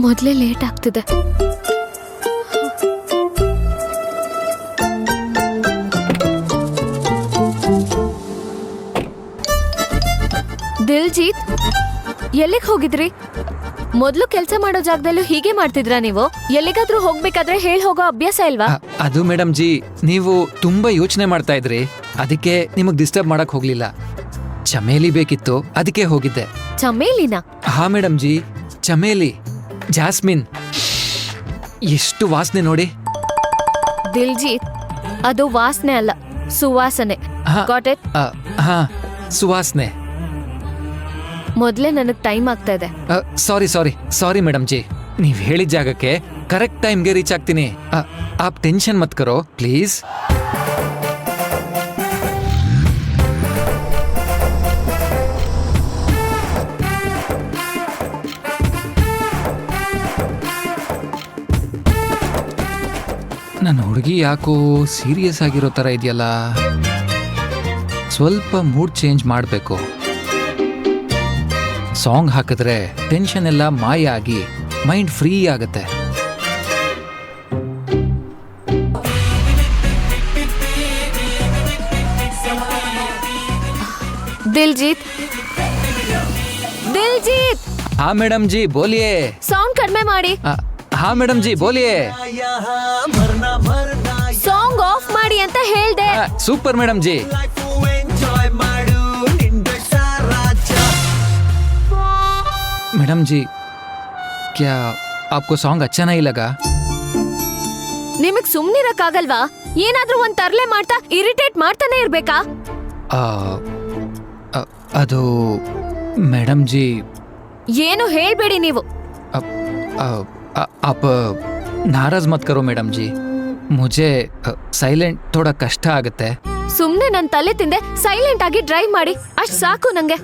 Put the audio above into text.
ಮೊದ್ಲೇ ಲೇಟ್ ಆಗ್ತಿದೆ. ದಿಲ್ಜೀತ್, ಎಲ್ಲಿಗೆ ಹೋಗಿದ್ರಿ? ಮೊದ್ಲು ಕೆಲಸ ಮಾಡೋ ಜಾಗದಲ್ಲೂ ಹೀಗೆ ಮಾಡ್ತಿದ್ರಾ ನೀವು? ಎಲ್ಲಿಗಾದ್ರೂ ಹೋಗ್ಬೇಕಾದ್ರೆ ಹೇಳ್ ಹೋಗೋ ಅಭ್ಯಾಸ ಇಲ್ವಾ? ಅದು ಮೇಡಮ್ ಜಿ, ನೀವು ತುಂಬಾ ಯೋಚನೆ ಮಾಡ್ತಾ ಇದ್ರಿ, ಅದಕ್ಕೆ ನಿಮಗ್ ಡಿಸ್ಟರ್ಬ್ ಮಾಡಕ್ ಹೋಗ್ಲಿಲ್ಲ. ಚಮೇಲಿ ಬೇಕಿತ್ತು, ಅದಕ್ಕೆ ಹೋಗಿದ್ದೆ. ಚಮೇಲಿನ? ಹಾ ಮೇಡಮ್ ಜಿ, ಚಮೇಲಿ, ಜಾಸ್ಮಿನ್, ಎಷ್ಟು ವಾಸನೆ ನೋಡಿ. ದಿಲ್ಜೀತ್, ಅದು ವಾಸನೆ ಅಲ್ಲ, ಸುವಾಸನೆ. Got it? ಹಾ, ಸುವಾಸನೆ. ಮೊದ್ಲೇ ನನಗ್ ಟೈಮ್ ಆಗ್ತಾ ಇದೆ. ಸಾರಿ ಮೇಡಮ್ ಜಿ, ನೀವ್ ಹೇಳಿದ ಜಾಗಕ್ಕೆ ಕರೆಕ್ಟ್ ಟೈಮ್ಗೆ ರೀಚ್ ಆಗ್ತೀನಿ. ಆಪ್ ಟೆನ್ಷನ್ ಮತ್ ಕರೋ ಪ್ಲೀಸ್. ನನ್ನ ಹುಡುಗಿ ಯಾಕೋ ಸೀರಿಯಸ್ ಆಗಿರೋ ಥರ ಇದೆಯಲ್ಲ, ಸ್ವಲ್ಪ ಮೂಡ್ ಚೇಂಜ್ ಮಾಡಬೇಕು. ಸಾಂಗ್ ಹಾಕಿದ್ರೆ ಟೆನ್ಷನ್ ಎಲ್ಲ ಮಾಯ ಆಗಿ ಮೈಂಡ್ ಫ್ರೀ ಆಗುತ್ತೆ. ದಿಲ್ಜೀತ್, ದಿಲ್ಜೀತ್! ಹಾ ಮೇಡಮ್ ಜಿ ಬೋಲಿಯೇ. ಸೌಂಡ್ ಕಡಿಮೆ ಮಾಡಿ. ಹಾ ಮೇಡಮ್ ಜಿ ಬೋಲಿಯೇ. ಸಾಂಗ್ ಆಫ್ ಮಾಡಿ ಅಂತ ಹೇಳ್ದೆ. Super madam G. मैडम जी, क्या आपको सॉन्ग अच्छा नहीं लगा? ನಿಮಗ್ ಸುಮ್ನಿರಕ್ಕಾಗಲ್ವಾ? ಏನಾದ್ರೂ ಒಂದ್ ತರ್ಲೆ ಮಾಡ್ತಾ ಇರಿಟೇಟ್ ಮಾಡ್ತಾನೆ ಇರ್ಬೇಕಾ? ಅದು ಮೇಡಮ್ ಜಿ. ಏನು ಹೇಳ್ಬೇಡಿ ನೀವು. आप नाराज मत करो मैडम जी, मुझे साइलेंट थोड़ा कष्ट आगते. ಸುಮ್ನೆ ನನ್ ತಲೆ ತಿಂದೆ ಸೈಲೆಂಟ್ ಆಗಿ ಡ್ರೈವ್ ಮಾಡಿ, ಅಷ್ಟ್ ಸಾಕು ನಂಗೆ.